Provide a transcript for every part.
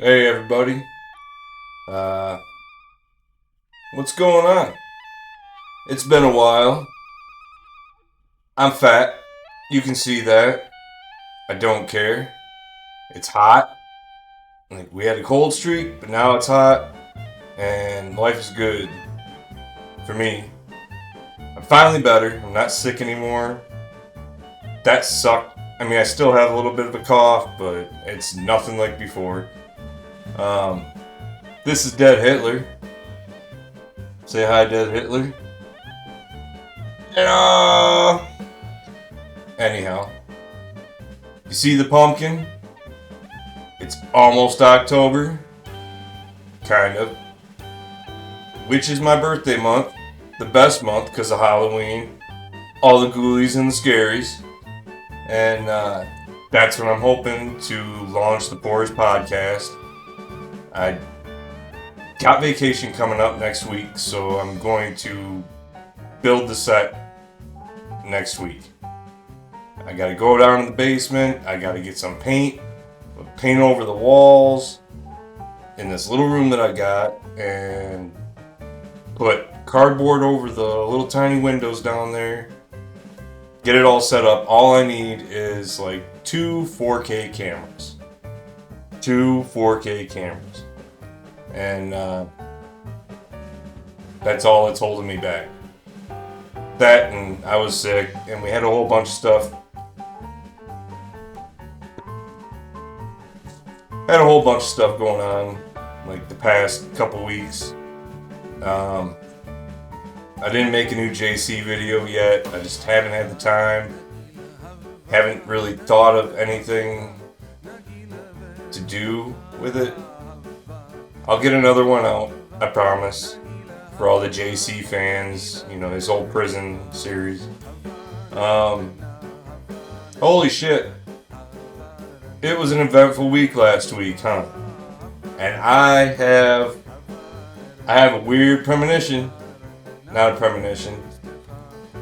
Hey everybody. What's going on? It's been a while. I'm fat. You can see that. I don't care. It's hot. Like, we had a cold streak, but now it's hot. And life is good. For me. I'm finally better. I'm not sick anymore. That sucked. I mean, I still have a little bit of a cough, but it's nothing like before. This is Dead Hitler. Say hi, Dead Hitler. And, anyhow. You see the pumpkin? It's almost October. Kind of. Which is my birthday month. The best month because of Halloween. All the ghoulies and the scaries. And that's when I'm hoping to launch the p.o.o.r.s podcast. I got vacation coming up next week, so I'm going to build the set next week. I gotta go down in the basement, I gotta get some paint over the walls in this little room that I got, and put cardboard over the little tiny windows down there. Get it all set up. All I need is like 2 4K cameras. 2 4K cameras. And that's all that's holding me back. That, and I was sick, and we had a whole bunch of stuff. Had a whole bunch of stuff going on, like the past couple weeks. I didn't make a new JC video yet. I just haven't had the time. Haven't really thought of anything to do with it. I'll get another one out, I promise. For all the JC fans, you know, his old prison series. Holy shit. It was an eventful week last week, huh? And I have a weird premonition. Not a premonition.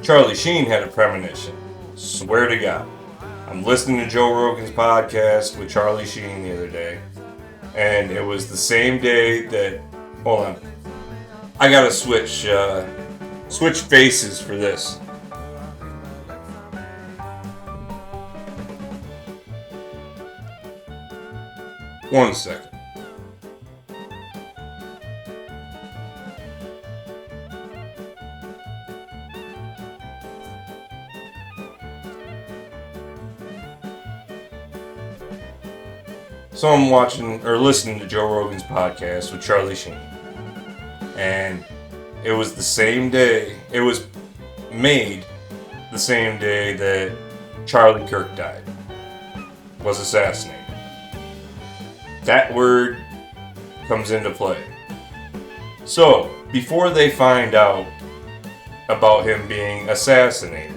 Charlie Sheen had a premonition. Swear to God. I'm listening to Joe Rogan's podcast with Charlie Sheen the other day. And it was the same day that... Hold on. I gotta switch faces for this. One second. So I'm watching or listening to Joe Rogan's podcast with Charlie Sheen. And it was the same day, it was made the same day that Charlie Kirk died, was assassinated. That word comes into play. So, before they find out about him being assassinated,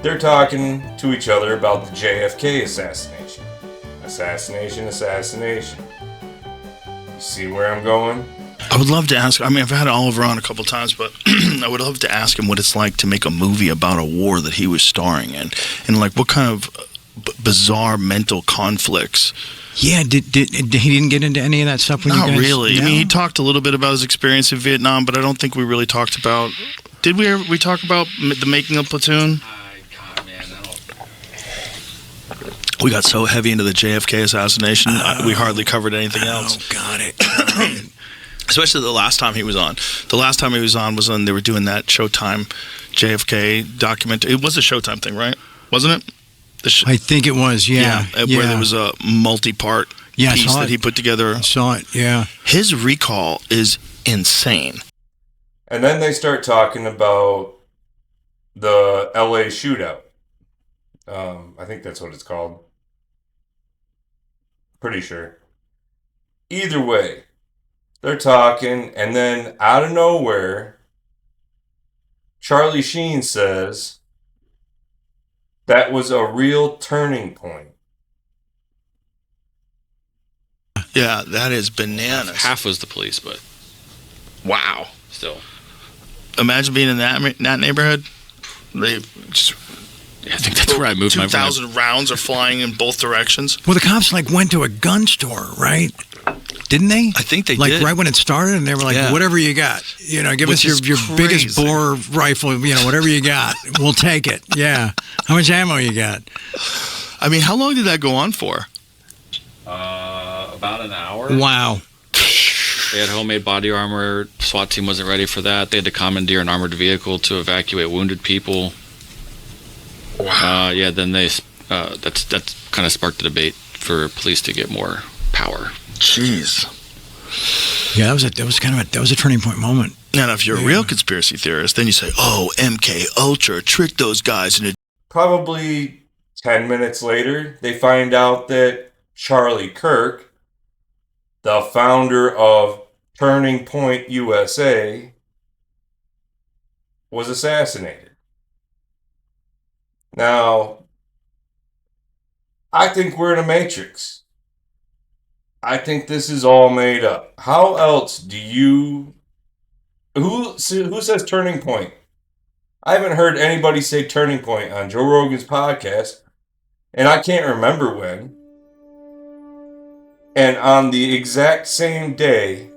they're talking to each other about the JFK assassination. Assassination. You see where I'm going? I would love to ask, I mean, I've had Oliver on a couple times, but I would love to ask him what it's like to make a movie about a war that he was starring in, and like what kind of bizarre mental conflicts. Yeah, he didn't get into any of that stuff when you guys... Not really. No? I mean, he talked a little bit about his experience in Vietnam, but I don't think we really talked about... Did we talk about the making of Platoon? We got so heavy into the JFK assassination, we hardly covered anything else. Oh, got it. Especially the last time he was on. The last time he was on was when they were doing that Showtime JFK documentary. It was a Showtime thing, right? Wasn't it? I think it was, yeah. Where there was a multi-part piece that he put together. I saw it, yeah. His recall is insane. And then they start talking about the LA shootout. I think that's what it's called. Pretty sure. Either way, they're talking, and then out of nowhere, Charlie Sheen says that was a real turning point. Yeah, that is bananas. Half was the police, but wow, still. Imagine being in that neighborhood. They just Yeah, I think that's where I moved my 2,000 rounds are flying in both directions. Well, the cops went to a gun store, right? Didn't they? I think they did. did. Right when it started, and they were like, whatever you got. Give Which us your biggest bore rifle, whatever you got. We'll take it. Yeah. How much ammo you got? I mean, how long did that go on for? About an hour. Wow. They had homemade body armor. SWAT team wasn't ready for that. They had to commandeer an armored vehicle to evacuate wounded people. Wow. Then they that's kind of sparked the debate for police to get more power. Jeez. Yeah, that was a turning point moment. And if you're a real conspiracy theorist, then you say, "Oh, MK Ultra tricked those guys into." Probably 10 minutes later, they find out that Charlie Kirk, the founder of Turning Point USA, was assassinated. Now, I think we're in a matrix. I think this is all made up. How else do you... Who says Turning Point? I haven't heard anybody say Turning Point on Joe Rogan's podcast, and I can't remember when. And on the exact same day,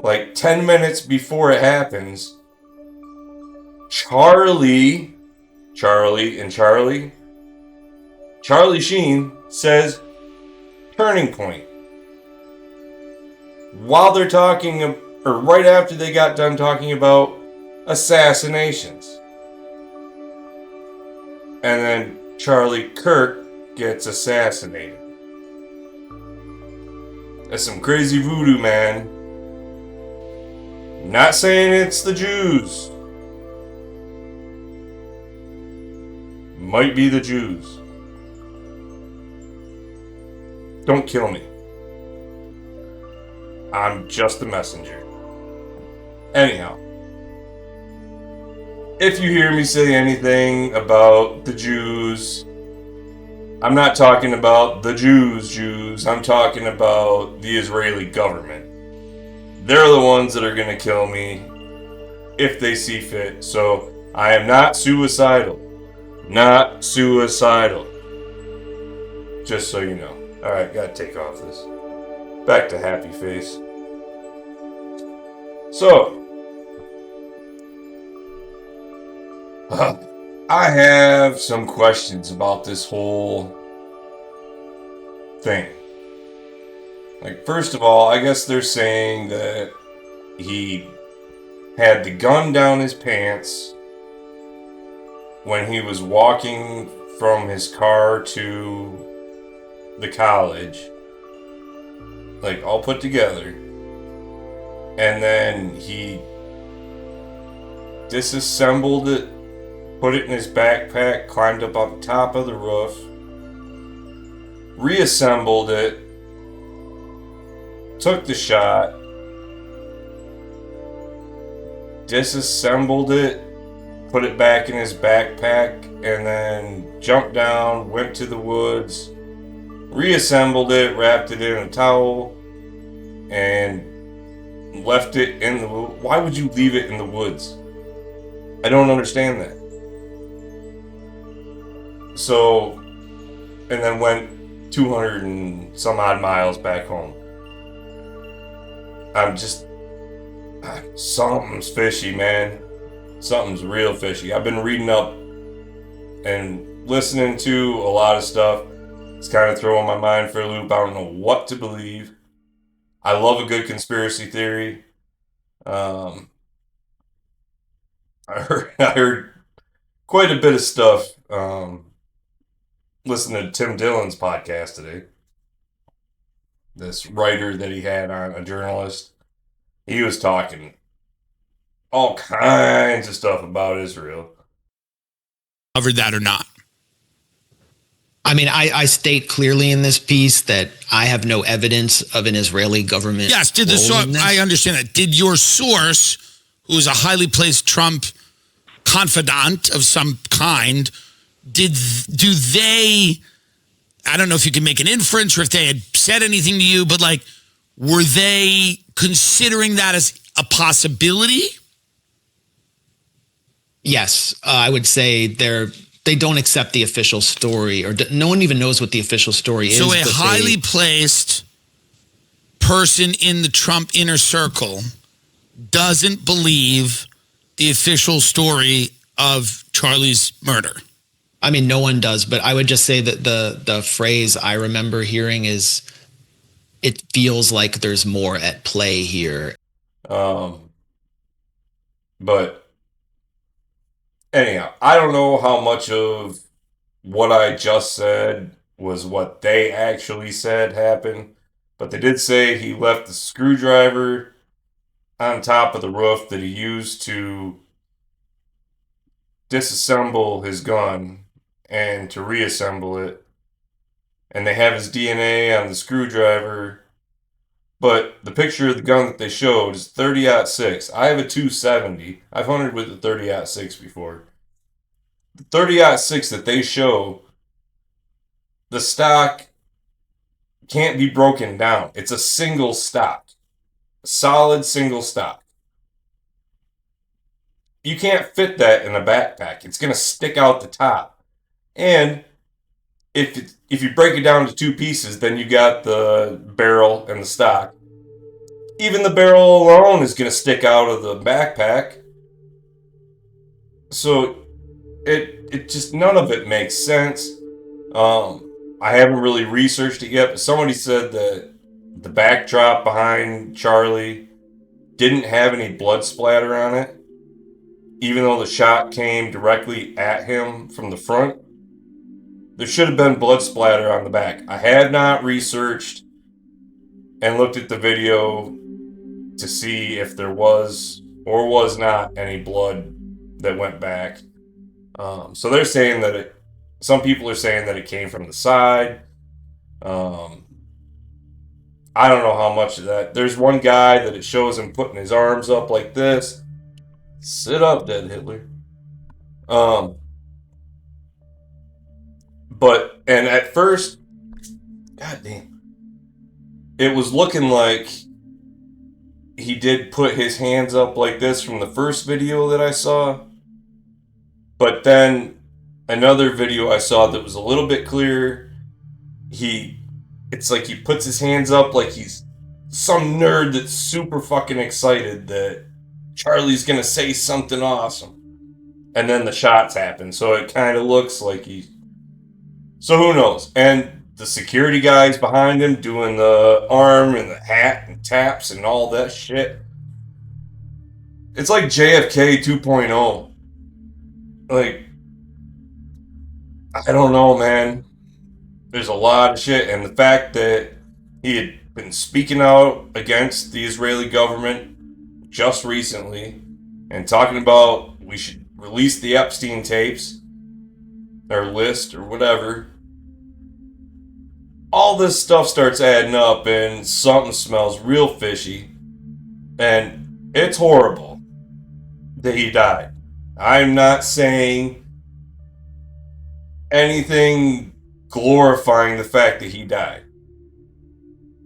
10 minutes before it happens, Charlie Sheen says Turning Point. While they're talking, or right after they got done talking about assassinations. And then Charlie Kirk gets assassinated. That's some crazy voodoo, man. Not saying it's the Jews. Might be the Jews. Don't kill me. I'm just a messenger. Anyhow, if you hear me say anything about the Jews, I'm not talking about the Jews. I'm talking about the Israeli government. They're the ones that are going to kill me if they see fit. So I am not suicidal. Not suicidal. Just so you know. Alright, gotta take off this. Back to happy face. So, I have some questions about this whole thing. First of all, I guess they're saying that he had the gun down his pants when he was walking from his car to the college. All put together. And then he disassembled it, put it in his backpack, climbed up on top of the roof, reassembled it, took the shot, disassembled it, put it back in his backpack, and then jumped down, went to the woods, reassembled it, wrapped it in a towel, and left it in the... Why would you leave it in the woods? I don't understand that. So, and then went 200 and some odd miles back home. I'm just... Something's fishy, man. Something's real fishy. I've been reading up and listening to a lot of stuff. It's kind of throwing my mind for a loop. I don't know what to believe. I love a good conspiracy theory. I heard quite a bit of stuff listening to Tim Dillon's podcast today. This writer that he had on, a journalist. He was talking all kinds of stuff about Israel. Covered that or not? I mean, I state clearly in this piece that I have no evidence of an Israeli government. Yes, did the source? I understand that. Did your source, who is a highly placed Trump confidant of some kind, do they? I don't know if you can make an inference or if they had said anything to you, but were they considering that as a possibility? Yes, I would say they're they don't accept the official story, or no one even knows what the official story is. So a but highly placed person in the Trump inner circle doesn't believe the official story of Charlie's murder. I mean, no one does, but I would just say that the phrase I remember hearing is, it feels like there's more at play here. But anyhow, I don't know how much of what I just said was what they actually said happened, but they did say he left the screwdriver on top of the roof that he used to disassemble his gun and to reassemble it. And they have his DNA on the screwdriver. But the picture of the gun that they showed is 30-06. I have a 270. I've hunted with the 30-06 before. The 30-06 that they show, the stock can't be broken down. It's a single stock. A solid single stock. You can't fit that in a backpack. It's going to stick out the top. And if you break it down to two pieces, then you got the barrel and the stock. Even the barrel alone is going to stick out of the backpack. So it just, none of it makes sense. I haven't really researched it yet, but somebody said that the backdrop behind Charlie didn't have any blood splatter on it, even though the shot came directly at him from the front. There should have been blood splatter on the back. I have not researched and looked at the video to see if there was or was not any blood that went back. So they're saying that some people are saying that it came from the side. I don't know how much of that. There's one guy that it shows him putting his arms up like this. Sit up, dead Hitler. But, and at first, goddamn, it was looking like he did put his hands up like this from the first video that I saw. But then another video I saw that was a little bit clearer, it's like he puts his hands up like he's some nerd that's super fucking excited that Charlie's gonna say something awesome. And then the shots happen, so it kind of looks like so who knows? And the security guys behind him doing the arm and the hat and taps and all that shit. It's like JFK 2.0. Like, I don't know, man. There's a lot of shit, and the fact that he had been speaking out against the Israeli government just recently and talking about we should release the Epstein tapes or list or whatever. All this stuff starts adding up and something smells real fishy. And it's horrible that he died. I'm not saying anything glorifying the fact that he died.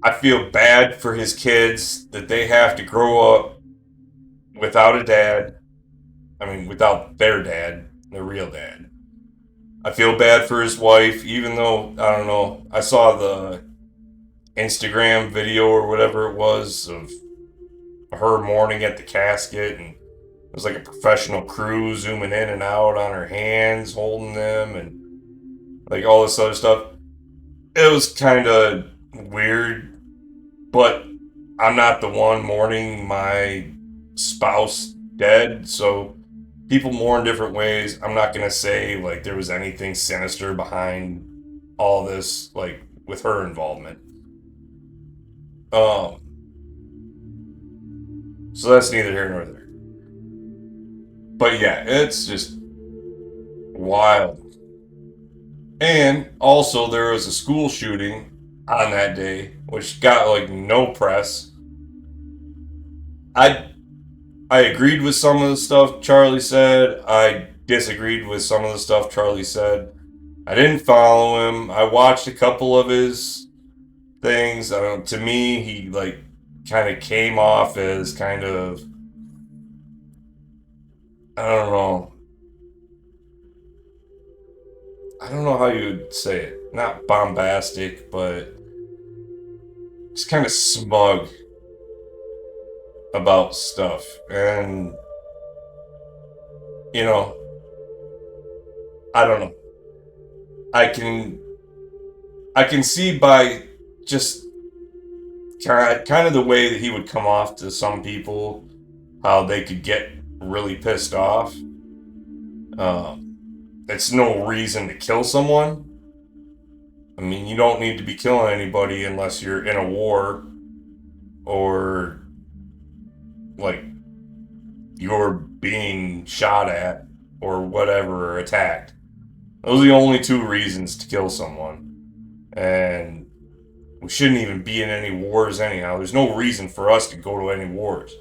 I feel bad for his kids that they have to grow up without a dad. I mean, without their dad, their real dad. I feel bad for his wife, even though, I don't know, I saw the Instagram video or whatever it was of her mourning at the casket, and it was like a professional crew zooming in and out on her hands, holding them, and like all this other stuff. It was kind of weird, but I'm not the one mourning my spouse dead, so people mourn different ways. I'm not going to say, like, there was anything sinister behind all this, like, with her involvement. So that's neither here nor there. But yeah, it's just wild. And also there was a school shooting on that day, which got, like, no press. I agreed with some of the stuff Charlie said. I disagreed with some of the stuff Charlie said. I didn't follow him. I watched a couple of his things. To me, he like kind of came off as kind of, I don't know. I don't know how you'd say it. Not bombastic, but just kind of smug about stuff. And, you know, I don't know. I can see by just kind of the way that he would come off to some people, how they could get really pissed off. It's no reason to kill someone. I mean, you don't need to be killing anybody unless you're in a war or like you're being shot at or whatever, or attacked. Those are the only two reasons to kill someone. And we shouldn't even be in any wars anyhow. There's no reason for us to go to any wars.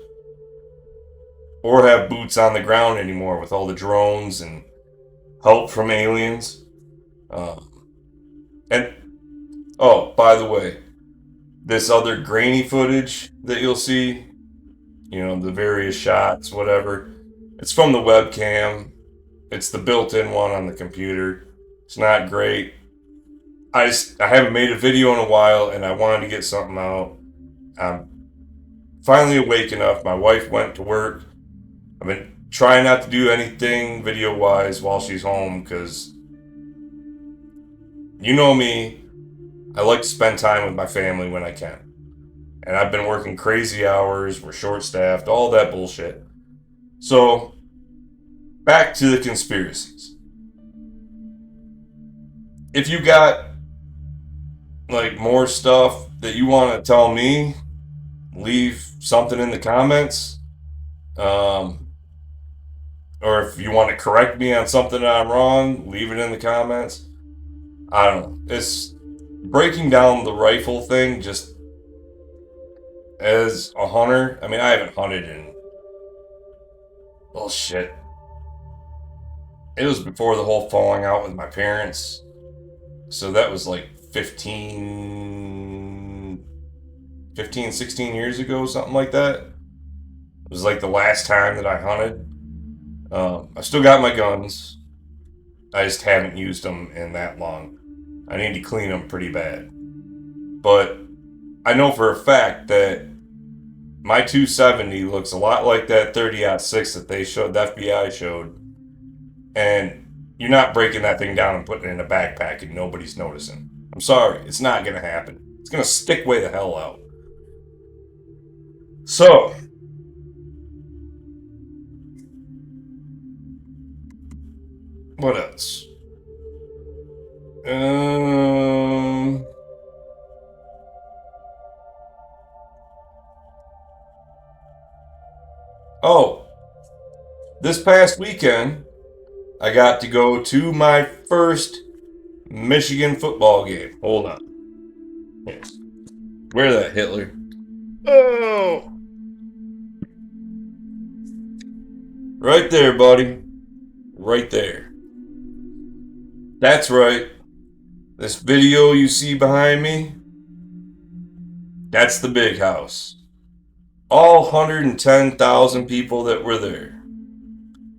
Or have boots on the ground anymore with all the drones and help from aliens. And, oh, by the way, this other grainy footage that you'll see, you know, the various shots, whatever, it's from the webcam. It's the built-in one on the computer. It's not great. I haven't made a video in a while, and I wanted to get something out. I'm finally awake enough. My wife went to work. I've been trying not to do anything video-wise while she's home, because you know me. I like to spend time with my family when I can. And I've been working crazy hours. We're short-staffed. All that bullshit. So, back to the conspiracies. If you got like more stuff that you want to tell me, leave something in the comments. Or if you want to correct me on something that I'm wrong, leave it in the comments. I don't know. It's breaking down the rifle thing just as a hunter. I mean, I haven't hunted in, well, shit. It was before the whole falling out with my parents. So that was like 15, 16 years ago, something like that. It was like the last time that I hunted. I still got my guns. I just haven't used them in that long. I need to clean them pretty bad. But I know for a fact that my 270 looks a lot like that 30-06 that they showed, the FBI showed. And you're not breaking that thing down and putting it in a backpack and nobody's noticing. I'm sorry, it's not going to happen. It's going to stick way the hell out. So, what else? Oh, this past weekend, I got to go to my first Michigan football game. Hold on. Yes. Where that, Hitler? Oh! Right there, buddy. Right there. That's right. This video you see behind me, that's the big house. All 110,000 people that were there.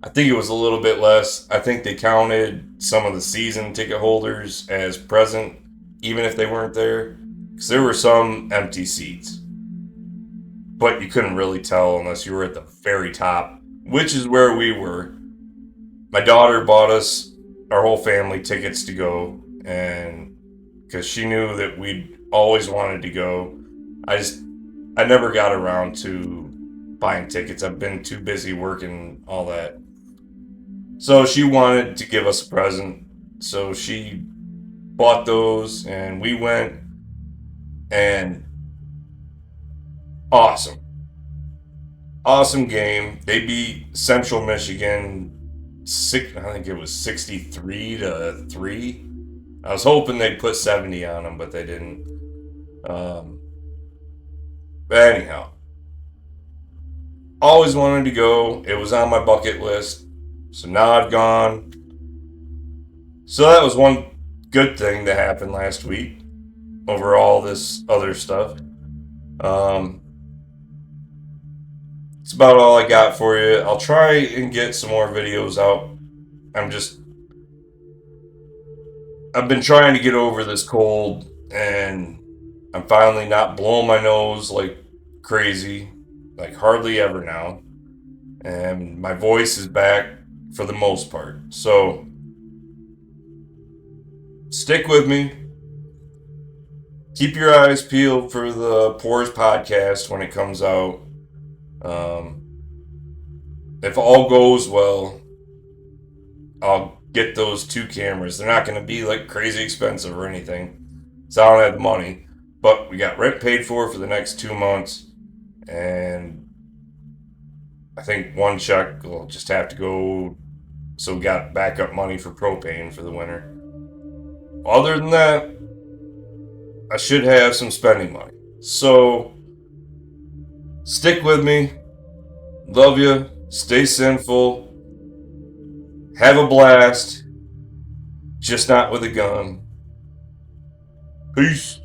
I think it was a little bit less. I think they counted some of the season ticket holders as present, even if they weren't there. Because there were some empty seats. But you couldn't really tell unless you were at the very top, which is where we were. My daughter bought us, our whole family, tickets to go. And because she knew that we'd always wanted to go. I never got around to buying tickets. I've been too busy working all that. So she wanted to give us a present. So she bought those and we went, and awesome. Awesome game. They beat Central Michigan, I think it was 63-3. I was hoping they'd put 70 on them, but they didn't. But anyhow, always wanted to go. It was on my bucket list. So now I've gone. So that was one good thing that happened last week over all this other stuff. It's about all I got for you. I'll try and get some more videos out. I'm just I've been trying to get over this cold, and I'm finally not blowing my nose like crazy, like hardly ever now. And my voice is back for the most part. So stick with me. Keep your eyes peeled for the p.o.o.r.s podcast when it comes out. If all goes well, I'll get those 2 cameras. They're not going to be like crazy expensive or anything, so I don't have the money. But we got rent paid for the next 2 months, and I think one check will just have to go, so we got backup money for propane for the winter. Other than that, I should have some spending money. So stick with me. Love you. Stay sinful. Have a blast. Just not with a gun. Peace.